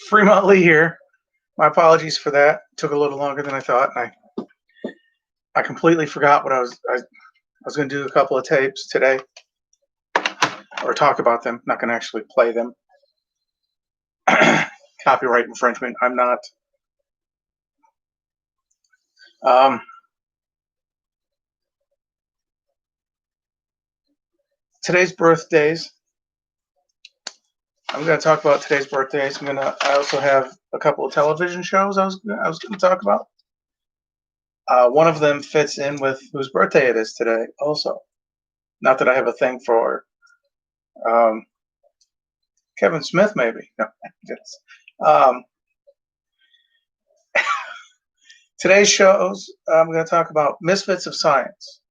Fremont Lee here. My apologies for that. It took a little longer than I thought, and I completely forgot what I was going to do a couple of tapes today, or talk about them. Not going to actually play them. Copyright infringement. I'm not. Today's birthdays. I'm going to talk about today's birthdays. I also have a couple of television shows I was going to talk about. One of them fits in with whose birthday it is today. Also, not that I have a thing for Kevin Smith, maybe. No, yes. Today's shows, I'm going to talk about Misfits of Science.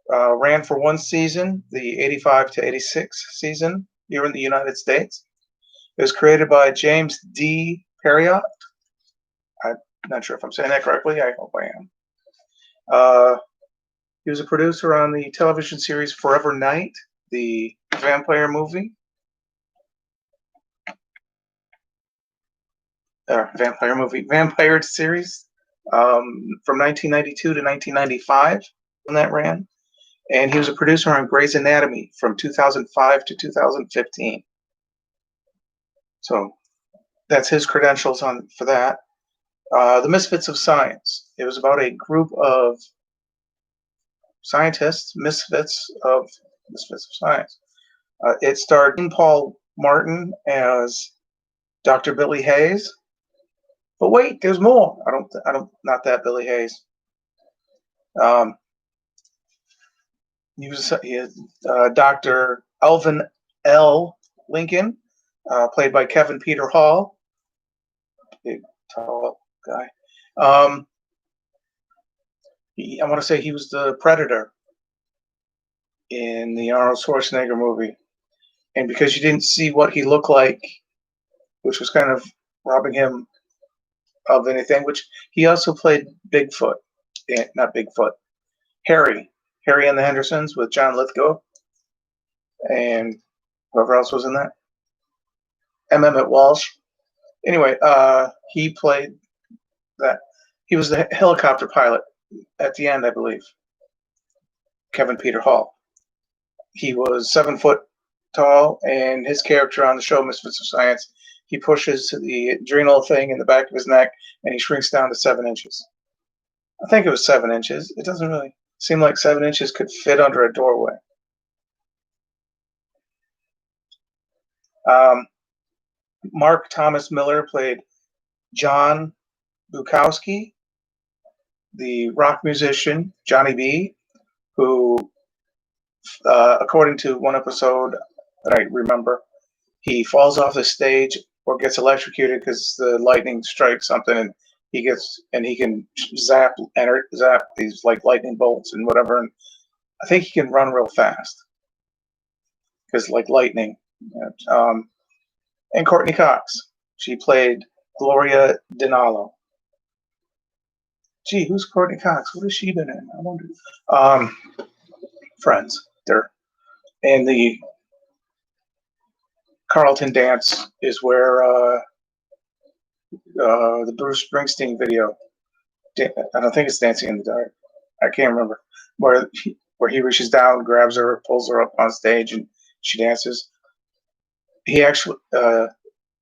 Ran for one season, the 85 to 86 season here in the United States. It was created by James D. Perriott. I'm not sure if I'm saying that correctly. I hope I am. He was a producer on the television series Forever Night, the vampire movie. Vampire series from 1992 to 1995 when that ran. And he was a producer on Grey's Anatomy from 2005 to 2015. So that's his credentials for that. The Misfits of Science. It was about a group of scientists, misfits of science. It starred Paul Martin as Dr. Billy Hayes. But wait, there's more. Not that Billy Hayes. He had Dr. Alvin L. Lincoln, played by Kevin Peter Hall, big tall guy. I want to say he was the Predator in the Arnold Schwarzenegger movie, and because you didn't see what he looked like, which was kind of robbing him of anything, which he also played Bigfoot, not Bigfoot, Harry and the Hendersons with John Lithgow and whoever else was in that. Emmett Walsh. Anyway, he played that. He was the helicopter pilot at the end, I believe. Kevin Peter Hall. He was 7 foot tall, and his character on the show Misfits of Science, he pushes the adrenal thing in the back of his neck, and he shrinks down to 7 inches. I think it was 7 inches. It doesn't really seem like 7 inches could fit under a doorway. Mark Thomas Miller played John Bukowski, the rock musician Johnny B, who, according to one episode that I remember, he falls off the stage or gets electrocuted because the lightning strikes something, and he can zap these like lightning bolts and whatever. And I think he can run real fast because like lightning. And Courtney Cox, she played Gloria Dinalo. Gee, who's Courtney Cox? What has she been in? I wonder. Friends. There. And the Carlton Dance is where the Bruce Springsteen video. I don't think it's Dancing in the Dark. I can't remember where he reaches down, grabs her, pulls her up on stage, and she dances. He actually,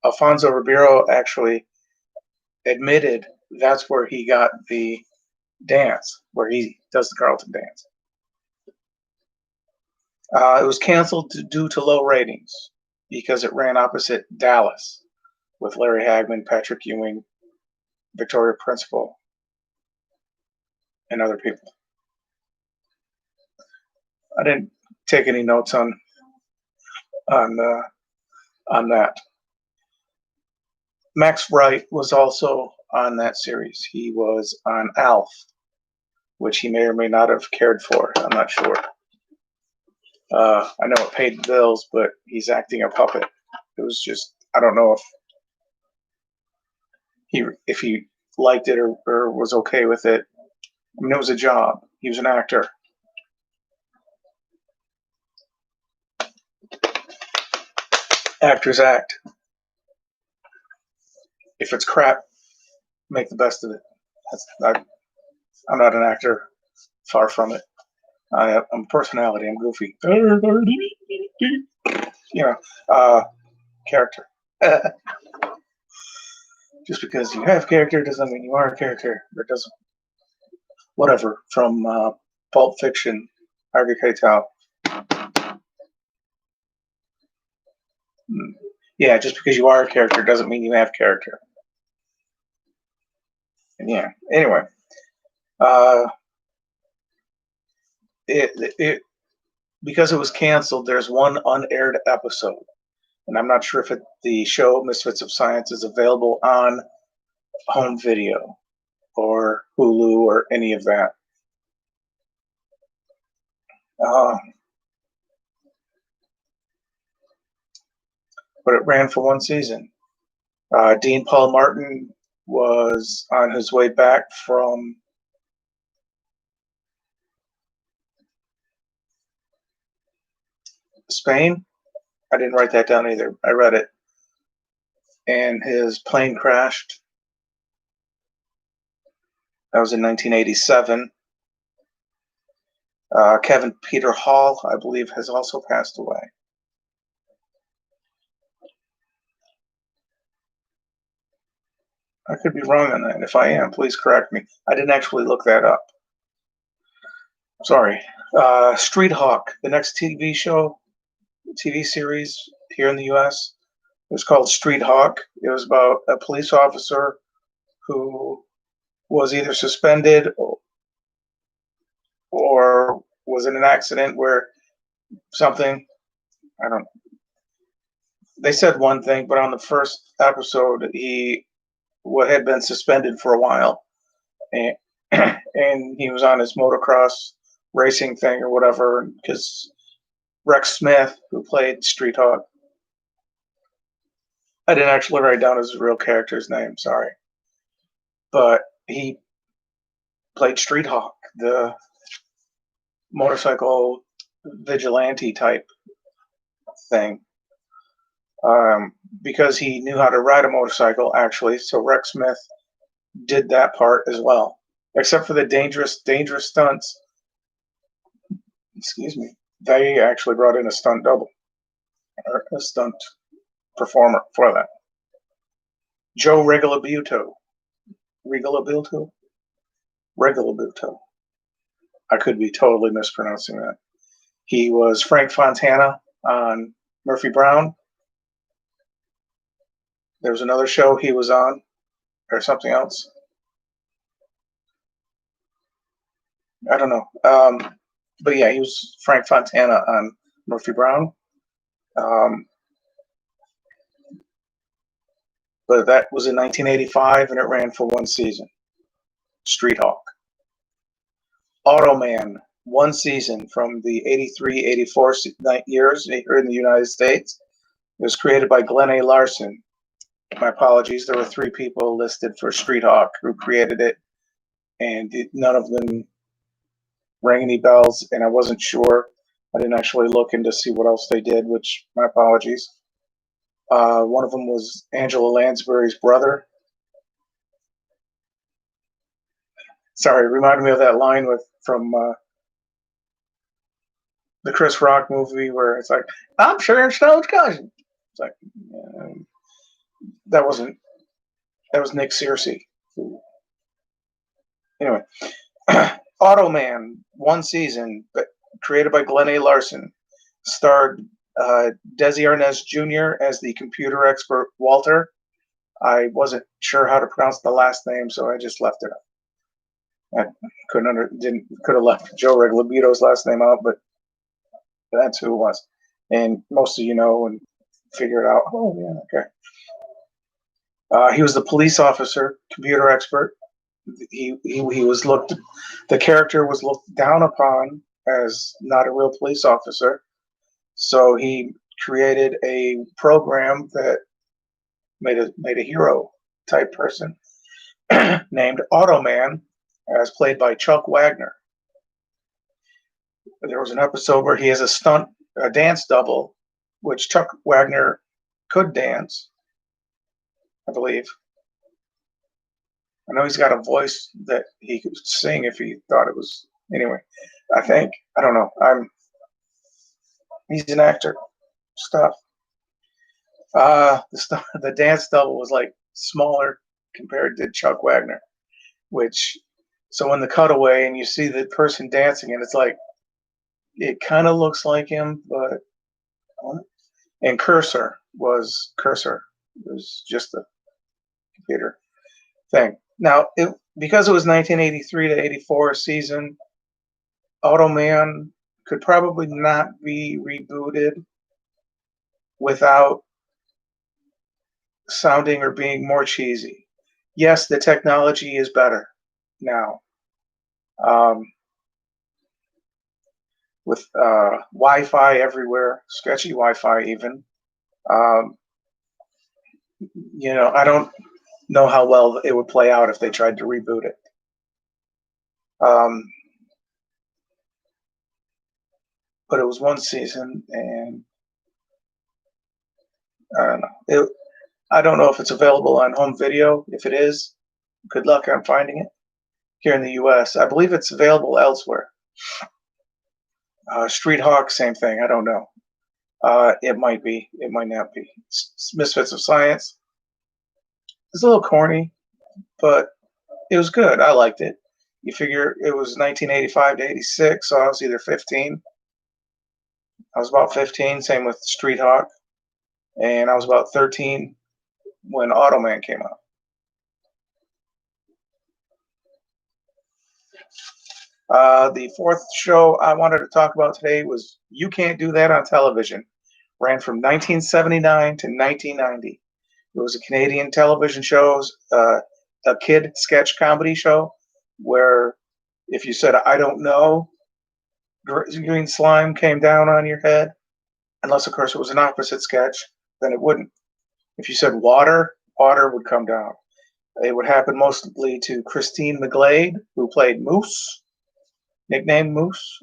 Alfonso Ribeiro actually admitted that's where he got the dance, where he does the Carlton Dance. It was canceled due to low ratings because it ran opposite Dallas with Larry Hagman, Patrick Ewing, Victoria Principal, and other people. I didn't take any notes on that. Max Wright was also on that series. He was on Alf, which he may or may not have cared for. I'm not sure. I know it paid the bills, but he's acting a puppet. It was just, I don't know if he liked it or was okay with it. I mean, it was a job. He was an actor. Actors act. If it's crap, make the best of it. I'm not an actor, far from it. I'm a personality. I'm goofy. You know, character. Just because you have character doesn't mean you are a character. It doesn't. Whatever. From Pulp Fiction, Harvey Keitel. Yeah, just because you are a character doesn't mean you have character. And yeah. Anyway, it because it was canceled. There's one unaired episode, and I'm not sure if the show Misfits of Science is available on home video or Hulu or any of that. But it ran for one season. Dean Paul Martin was on his way back from Spain. I didn't write that down either. I read it. And his plane crashed. That was in 1987. Kevin Peter Hall, I believe, has also passed away. I could be wrong on that. If I am, please correct me. I didn't actually look that up. Sorry. Street Hawk, the next TV series here in the U.S. It was called Street Hawk. It was about a police officer who was either suspended or was in an accident where something, I don't, they said one thing, but on the first episode, he had been suspended for a while, and, and he was on his motocross racing thing or whatever, because Rex Smith, who played Street Hawk, I didn't actually write down his real character's name, sorry, but he played Street Hawk, the motorcycle vigilante type thing, because he knew how to ride a motorcycle, actually. So Rex Smith did that part as well, except for the dangerous stunts. Excuse me. They actually brought in a stunt double, or a stunt performer for that. Joe Regalabuto. I could be totally mispronouncing that. He was Frank Fontana on Murphy Brown. There was another show he was on, or something else. I don't know. But yeah, he was Frank Fontana on Murphy Brown. But that was in 1985, and it ran for one season. Street Hawk. Automan, one season from the 83-84 years here in the United States. It was created by Glenn A. Larson. My apologies. There were 3 people listed for Street Hawk who created it, and none of them rang any bells, and I wasn't sure. I didn't actually look in to see what else they did, which, my apologies. One of them was Angela Lansbury's brother. Sorry, it reminded me of that line from the Chris Rock movie where it's like, I'm Sharon Stone's cousin. It's like, that was Nick Searcy. Anyway, Automan, one season, but created by Glenn A. Larson, starred Desi Arnaz Jr. as the computer expert Walter. I wasn't sure how to pronounce the last name, so I just left it up. I could have left Joe Regalabito's last name out, but that's who it was. And most of you know and figure it out. Oh, yeah, okay. He was the police officer, computer expert. He was the character was looked down upon as not a real police officer. So he created a program that made a hero type person named Automan, as played by Chuck Wagner. There was an episode where he has a dance double, which Chuck Wagner could dance, I believe. I know he's got a voice that he could sing if he thought it was. Anyway, I don't know. He's an actor. Stuff. The dance double was like smaller compared to Chuck Wagner, which so in the cutaway and you see the person dancing and it's like it kind of looks like him, but and Cursor was just a computer thing. Now, because it was 1983 to 84 season, Automan could probably not be rebooted without sounding or being more cheesy. Yes, the technology is better now. With Wi-Fi everywhere, sketchy Wi-Fi even. Um, I don't know how well it would play out if they tried to reboot it. But it was one season, and I don't know. I don't know if it's available on home video. If it is, good luck on finding it here in the U.S. I believe it's available elsewhere. Street Hawk, same thing. I don't know. It might be. It might not be. Misfits of Science. It's a little corny, but it was good. I liked it. You figure it was 1985 to 86, so I was either 15. I was about 15. Same with Street Hawk, and I was about 13 when Automan came out. The fourth show I wanted to talk about today was You Can't Do That on Television. Ran from 1979 to 1990. It was a Canadian television show, a kid sketch comedy show, where if you said, I don't know, green slime came down on your head, unless, of course, it was an opposite sketch, then it wouldn't. If you said water, water would come down. It would happen mostly to Christine McGlade, who played Moose, nicknamed Moose.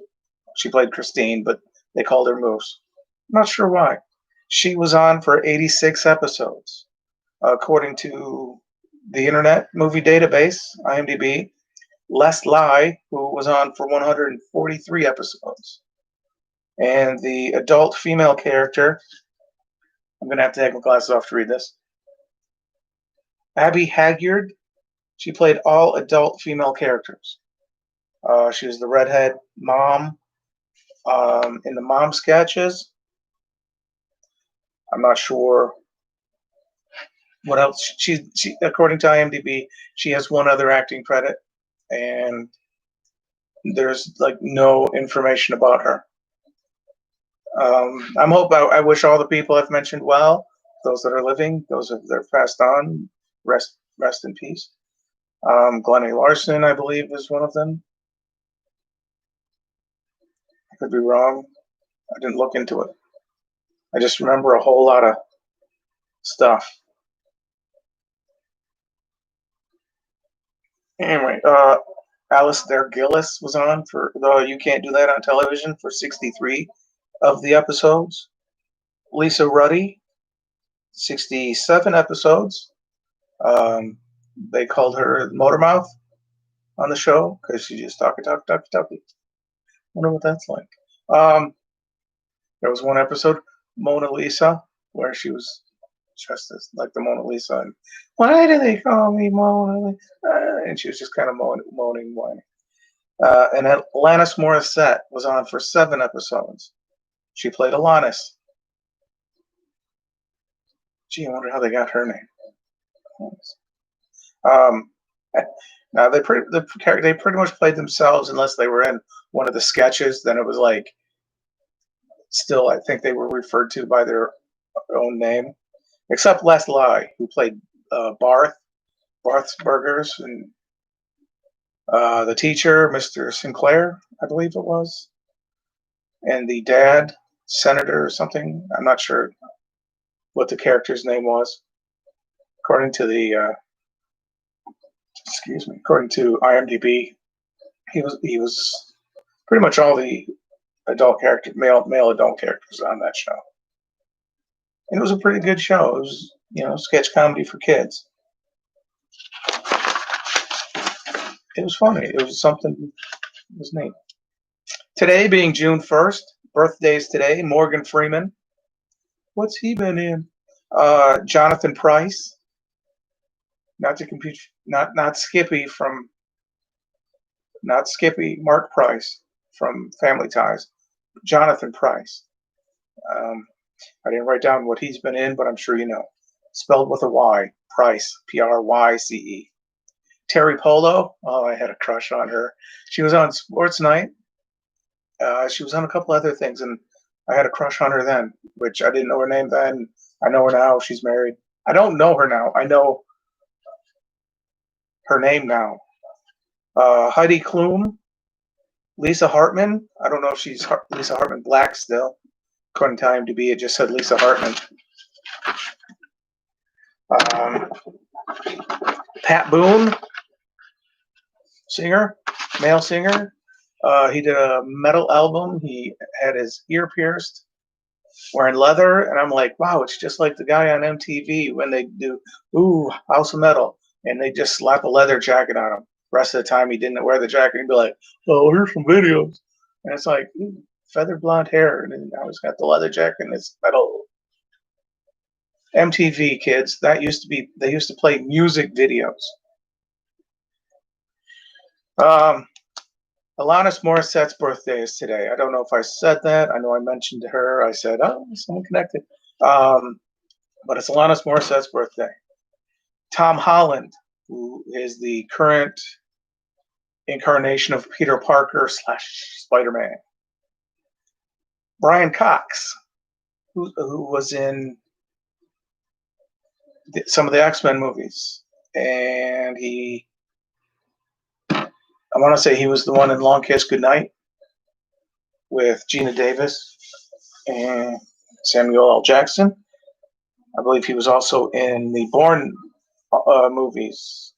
She played Christine, but they called her Moose. I'm not sure why. She was on for 86 episodes. According to the Internet Movie Database, IMDb, Les Lie, who was on for 143 episodes. And the adult female character, I'm going to have to take my glasses off to read this. Abby Hagyard, she played all adult female characters. She was the redhead mom in the mom sketches. I'm not sure what else. She according to IMDb, she has one other acting credit, and there's like no information about her. I wish all the people I've mentioned well. Those that are living, those that are passed on, rest in peace. Glennie Larson, I believe, is one of them. I could be wrong. I didn't look into it. I just remember a whole lot of stuff. Anyway, Alistair Gillis was on for You Can't Do That on Television for 63 of the episodes. Lisa Ruddy, 67 episodes. They called her Motormouth on the show because she just talk. Wonder what that's like. There was one episode, Mona Lisa, where she was dressed as like the Mona Lisa. And, why do they call me Mona? And she was just kind of moaning, whining. And Alanis Morissette was on for 7 episodes. She played Alanis. Gee, I wonder how they got her name. Now they pretty much played themselves unless they were in one of the sketches. Then it was like, still, I think they were referred to by their own name, except Les Lie, who played Barth's Burgers, and the teacher, Mr. Sinclair, I believe it was, and the dad, Senator or something. I'm not sure what the character's name was. According to according to IMDb, he was pretty much all the male adult characters on that show. And it was a pretty good show. It was, sketch comedy for kids. It was funny. It was something. It was neat. Today being June 1st, birthdays today. Morgan Freeman. What's he been in? Jonathan Pryce. Not to compute. Not Skippy from. Not Skippy. Mark Price from Family Ties. Jonathan Pryce. I didn't write down what he's been in, but I'm sure you know. Spelled with a Y. Price. Pryce. Terry Polo. Oh, I had a crush on her. She was on Sports Night. She was on a couple other things, and I had a crush on her then, which I didn't know her name then. I know her now. She's married. I don't know her now. I know her name now. Heidi Klum. Lisa Hartman. I don't know if she's Lisa Hartman Black still. According to IMDb, it just said Lisa Hartman. Pat Boone, singer, male singer. He did a metal album. He had his ear pierced, wearing leather, and I'm like, wow, it's just like the guy on MTV when they do House of Metal, and they just slap a leather jacket on him. The rest of the time, he didn't wear the jacket. He'd be like, oh, here's some videos, and it's like feathered blonde hair, and then I was got the leather jacket and it's metal. MTV kids, that used to be. They used to play music videos. Alanis Morissette's birthday is today. I don't know if I said that. I know I mentioned her. I said, oh, someone connected. But it's Alanis Morissette's birthday. Tom Holland, who is the current incarnation of Peter Parker / Spider-Man. Brian Cox, who was in some of the X-Men movies. And I want to say he was the one in Long Kiss Goodnight with Gina Davis and Samuel L. Jackson. I believe he was also in the Bourne movies.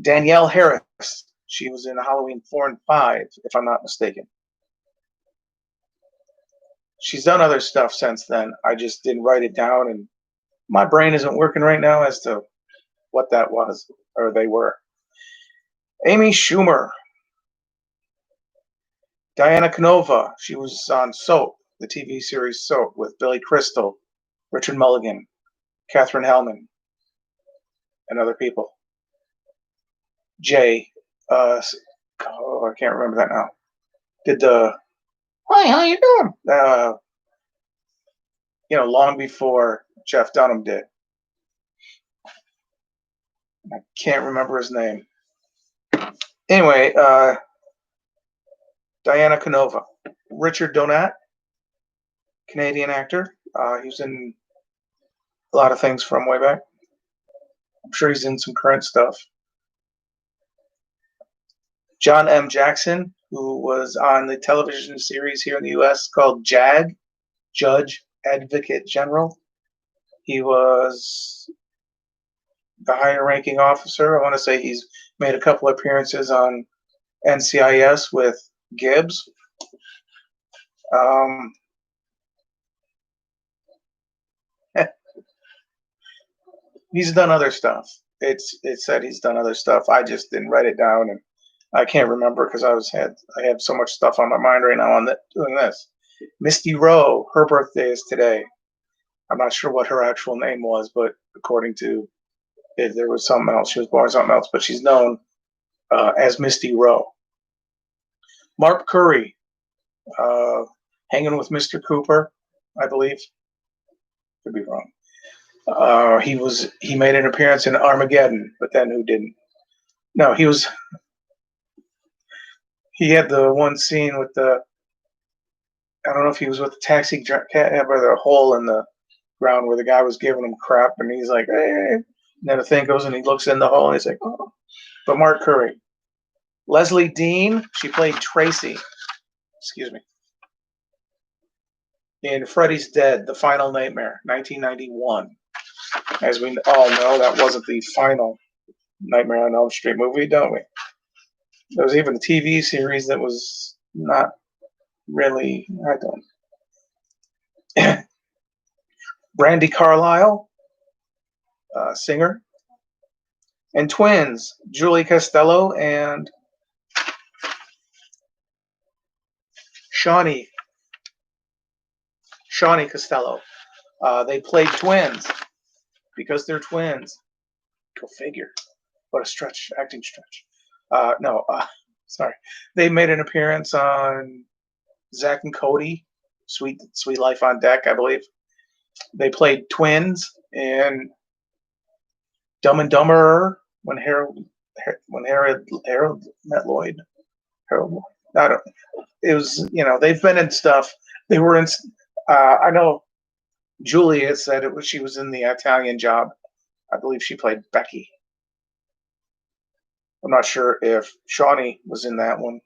Danielle Harris. She was in Halloween 4 and 5, if I'm not mistaken. She's done other stuff since then. I just didn't write it down, and my brain isn't working right now as to what that was, or they were. Amy Schumer. Diana Canova. She was on Soap, the TV series Soap, with Billy Crystal, Richard Mulligan, Katherine Hellman, and other people. Jay. I can't remember that now. Did the hi, how you doing? Long before Jeff Dunham did. I can't remember his name. Anyway, Diana Canova. Richard Donat, Canadian actor. He was in a lot of things from way back. I'm sure he's in some current stuff. John M. Jackson, who was on the television series here in the U.S. called JAG, Judge Advocate General. He was the higher ranking officer. I want to say he's made a couple appearances on NCIS with Gibbs. He's done other stuff. It said he's done other stuff. I just didn't write it down, and I can't remember because I have so much stuff on my mind right now on doing this. Misty Rowe, her birthday is today. I'm not sure what her actual name was, but according to if there was something else, she was born something else, but she's known as Misty Rowe. Mark Curry, hanging with Mr. Cooper, I believe. Could be wrong. He made an appearance in Armageddon, but then who didn't? No, he had the one scene with I don't know if he was with the taxi cab or the hole in the ground where the guy was giving him crap, and he's like, hey. And then the thing goes and he looks in the hole and he's like, oh. But Mark Curry. Leslie Dean, she played Tracy. Excuse me. In Freddy's Dead, The Final Nightmare, 1991. As we all know, that wasn't the final Nightmare on Elm Street movie, don't we? There was even a TV series that was not really, I don't. Brandy Carlisle, singer. And twins, Julie Costello and Shawnee Costello. They played twins because they're twins. Go figure. What a stretch, acting stretch. No, sorry. They made an appearance on Zack and Cody, Sweet Life on Deck, I believe. They played twins in Dumb and Dumber when Harold met Lloyd. Harold, I don't. It was, they've been in stuff. They were in. I know Julia said she was in the Italian Job. I believe she played Becky. I'm not sure if Shawnee was in that one,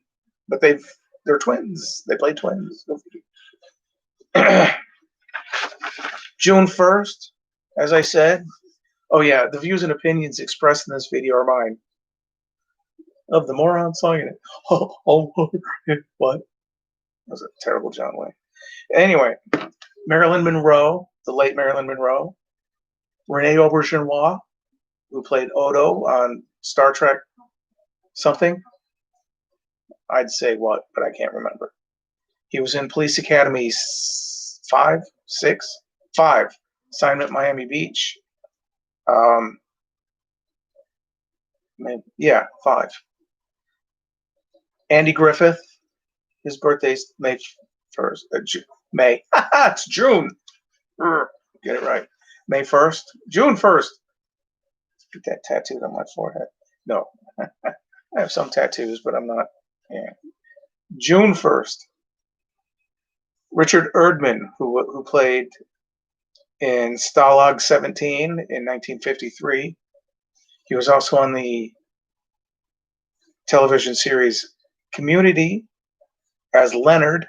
but they're twins. They play twins. June 1st, as I said. Oh yeah, the views and opinions expressed in this video are mine. Of the moron song it. What? That was a terrible John Wayne. Anyway, Marilyn Monroe, the late Marilyn Monroe, Rene Auberjonois, who played Odo on Star Trek something. I'd say what, but I can't remember. He was in Police Academy 5, 6, 5, Assignment Miami Beach. 5. Andy Griffith, his birthday's May 1st. May. It's June. Get it right. May 1st. June 1st. Get that tattooed on my forehead. No. I have some tattoos, but I'm not. Yeah. June 1st. Richard Erdman, who played in Stalag 17 in 1953. He was also on the television series Community as Leonard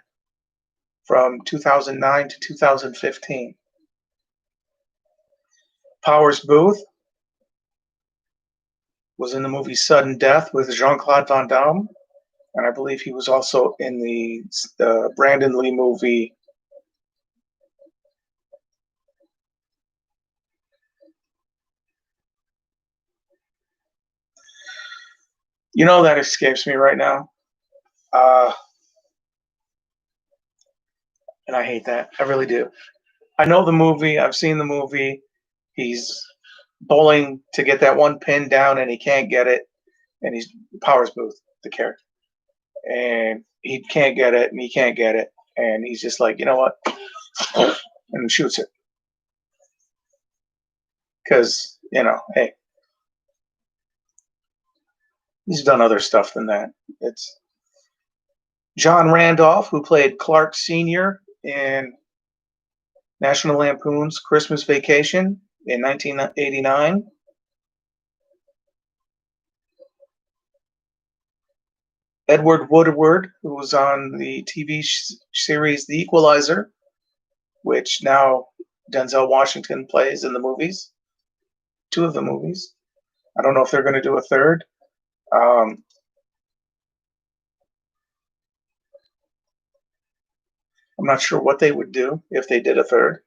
from 2009 to 2015. Powers Booth was in the movie Sudden Death with Jean-Claude Van Damme, and I believe he was also in the Brandon Lee movie that escapes me right now. And I hate that. I really do. I know the movie. I've seen the movie. He's bowling to get that one pin down, and he can't get it. And he's Powers Booth, the character. And he can't get it, and he can't get it. And he's just like, you know what? And shoots it. Because, hey. He's done other stuff than that. It's John Randolph, who played Clark Sr. in National Lampoon's Christmas Vacation in 1989. Edward Woodward, who was on the TV series The Equalizer, which now Denzel Washington plays in the movies. 2 of the movies. I don't know if they're going to do a third. I'm not sure what they would do if they did a third.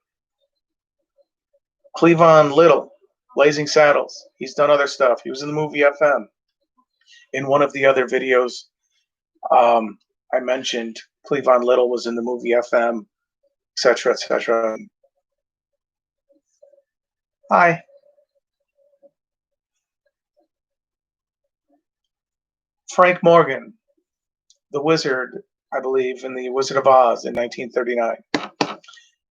Cleavon Little, Blazing Saddles. He's done other stuff. He was in the movie FM. In one of the other videos, I mentioned Cleavon Little was in the movie FM, etc., etc. Hi. Frank Morgan, the wizard, I believe, in The Wizard of Oz in 1939.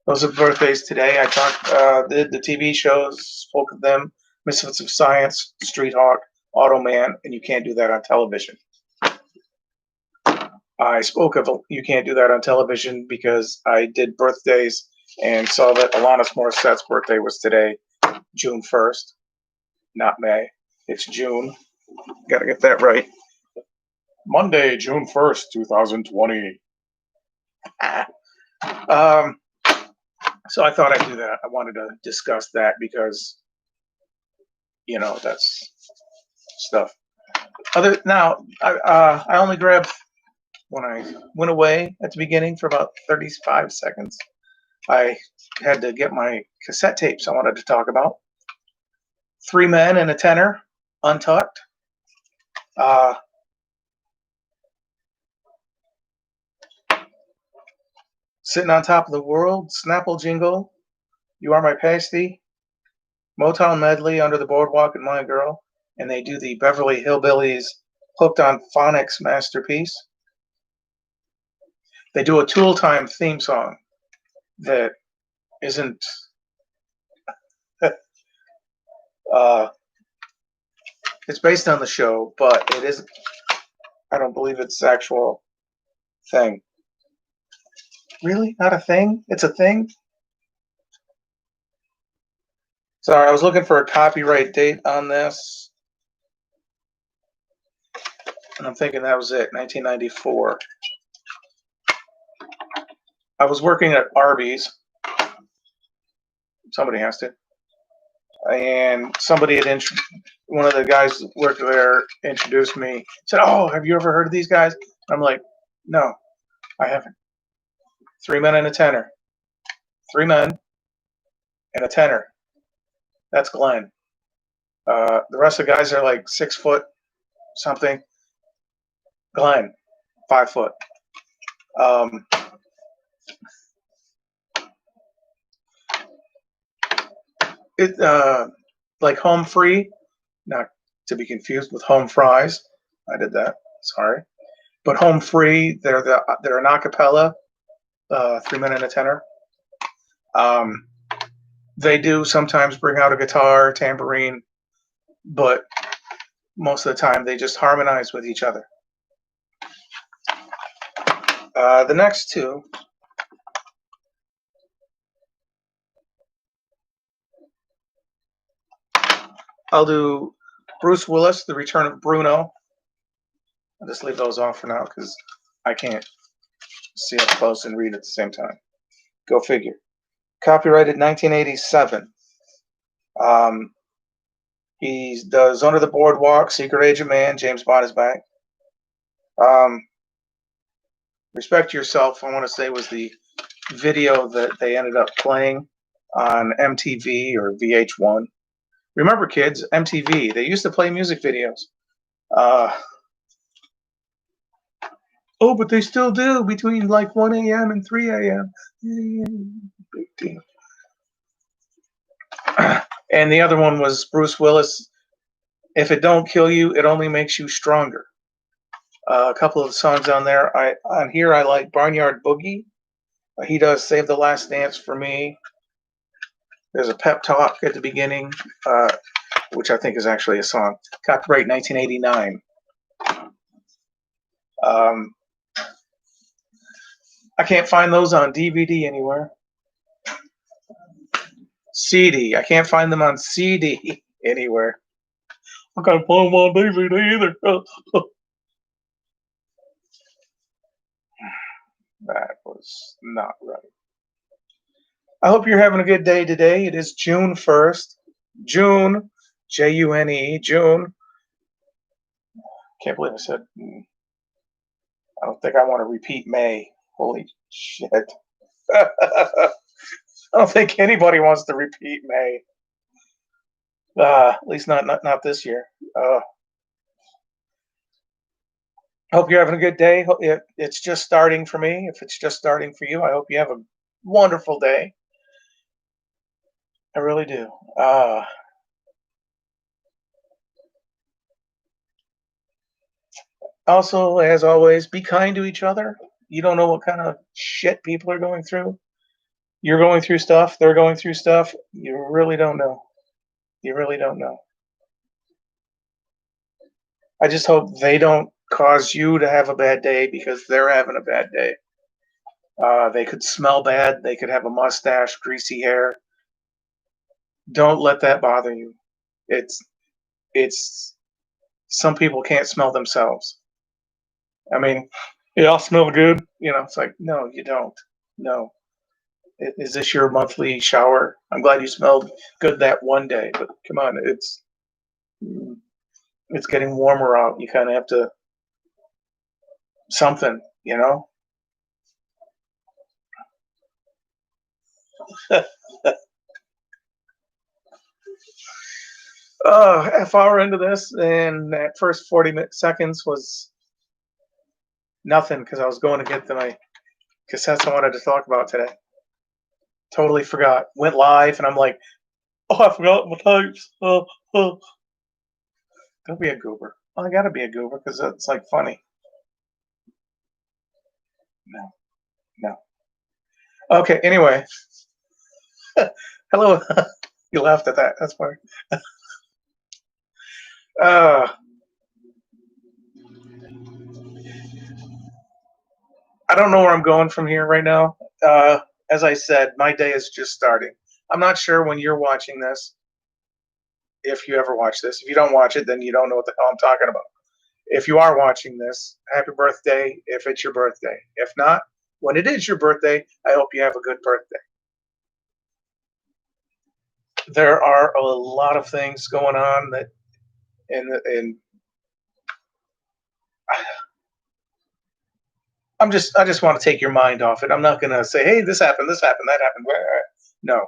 Those are birthdays today. I did the TV shows, spoke of them, Misfits of Science, Street Hawk, Automan, and You Can't Do That on Television. I spoke of You Can't Do That on Television because I did birthdays and saw that Alanis Morissette's birthday was today, June 1st, not May. It's June. Got to get that right. Monday, June 1st, 2020. So I thought I'd do that. I wanted to discuss that because, that's stuff. I only grabbed, when I went away at the beginning for about 35 seconds, I had to get my cassette tapes I wanted to talk about. 3 Men and a Tenor, Untucked. Uh, Sitting on Top of the World, Snapple Jingle, You Are My Pasty, Motown Medley, Under the Boardwalk, and My Girl. And they do the Beverly Hillbillies Hooked on Phonics masterpiece. They do a Tool Time theme song that isn't it's based on the show, but it isn't. I don't believe it's actual thing. Really? Not a thing? It's a thing? Sorry, I was looking for a copyright date on this, and I'm thinking that was it, 1994. I was working at Arby's. Somebody has to. And somebody had one of the guys that worked there introduced me. Said, "Oh, have you ever heard of these guys?" I'm like, "No, I haven't." 3 men and a tenor. 3 men and a tenor. That's Glenn. The rest of the guys are like 6 foot something. Glenn, 5 foot. Um, like Home Free, not to be confused with Home Fries. I did that. Sorry, but Home Free, they're an acapella, 3 men and a tenor. They do sometimes bring out a guitar, tambourine, but most of the time they just harmonize with each other. The next two, I'll do Bruce Willis, The Return of Bruno. I'll just leave those off for now because I can't see up close and read at the same time. Go figure. Copyrighted 1987. He does Under the Boardwalk, Secret Agent Man, James Bond is back. Respect Yourself, I want to say, was the video that they ended up playing on MTV or VH1. Remember, kids, MTV, they used to play music videos. Oh, but they still do between like 1 a.m. and 3 a.m. Big deal. And the other one was Bruce Willis, If It Don't Kill You, It Only Makes You Stronger. A couple of the songs on there. On here, I like Barnyard Boogie. He does Save the Last Dance for Me. There's a pep talk at the beginning, which I think is actually a song. Copyright 1989. I can't find those on DVD anywhere. CD. I can't find them on CD anywhere. I can't find them on DVD either. That was not right. I hope you're having a good day today. It is June 1st. June, June, June. Can't believe I said. I don't think I want to repeat May. Holy shit. I don't think anybody wants to repeat May. At least not this year. I hope you're having a good day. It's just starting for me. If it's just starting for you, I hope you have a wonderful day. I really do. Also, as always, be kind to each other. You don't know what kind of shit people are going through. You're going through stuff. They're going through stuff. You really don't know. You really don't know. I just hope they don't cause you to have a bad day because they're having a bad day. They could smell bad. They could have a mustache, greasy hair. Don't let that bother you. It's some people can't smell themselves. I mean, yeah, I smell good. It's like, no, you don't. No. Is this your monthly shower? I'm glad you smelled good that one day, but come on, it's getting warmer out. You kind of have to something, Half hour into this, and that first 40 seconds was nothing because I was going to get to my cassettes I wanted to talk about today. Totally forgot. Went live, and I'm like, oh, I forgot my types. Oh. Don't be a goober. Well, I gotta be a goober because it's like funny. No, no. Okay, anyway. Hello. You laughed at that. That's funny. Uh, I don't know where I'm going from here right now. As I said, my day is just starting. I'm not sure when you're watching this, if you ever watch this. If you don't watch it, then you don't know what the hell I'm talking about. If you are watching this, happy birthday if it's your birthday. If not, when it is your birthday, I hope you have a good birthday. There are a lot of things going on that in I just want to take your mind off it. I'm not gonna say, hey, this happened, that happened. No.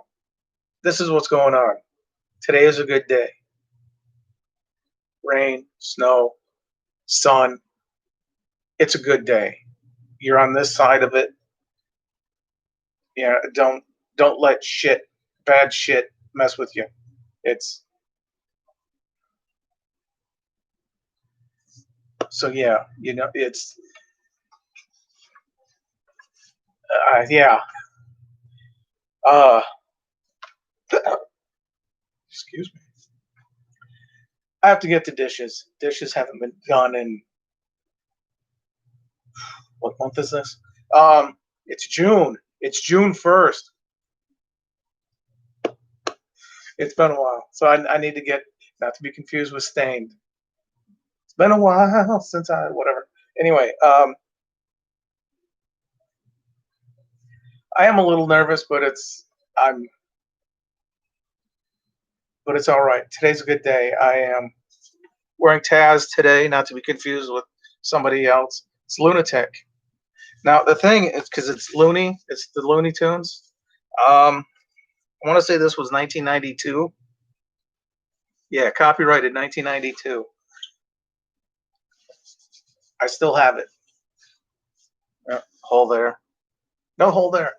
This is what's going on. Today is a good day. Rain, snow, sun. It's a good day. You're on this side of it. Yeah, don't let bad shit mess with you. It's so yeah, it's yeah. Uh excuse me. I have to get to dishes. Dishes haven't been done in what month is this? It's June. It's June 1st. It's been a while. So I need to get, not to be confused with stained. It's been a while since whatever. Anyway, I am a little nervous, I'm, but it's all right. Today's a good day. I am wearing Taz today, not to be confused with somebody else. It's Lunatic. Now the thing is, because it's Looney, it's the Looney Tunes. I want to say this was 1992. Yeah, copyrighted 1992. I still have it. Hole there. No hole there.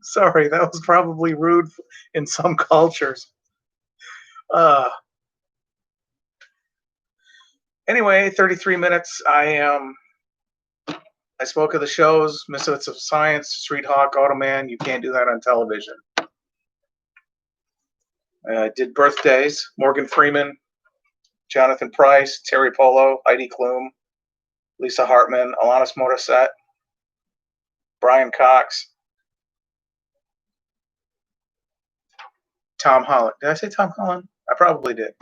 Sorry, that was probably rude in some cultures. Uh, anyway, 33 minutes. I spoke of the shows, Misfits of Science, Street Hawk, Automan. You can't do that on television. I did birthdays. Morgan Freeman, Jonathan Pryce, Terry Polo, Heidi Klum, Lisa Hartman, Alanis Morissette, Brian Cox, Tom Holland. Did I say Tom Holland? I probably did.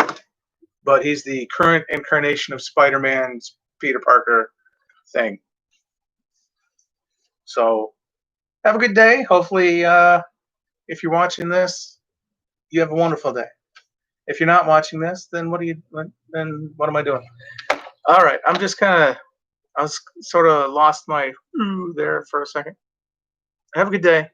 But he's the current incarnation of Spider-Man's Peter Parker thing. So have a good day. Hopefully, if you're watching this, you have a wonderful day. If you're not watching this, then what am I doing? All right, I was sort of lost my there for a second. Have a good day.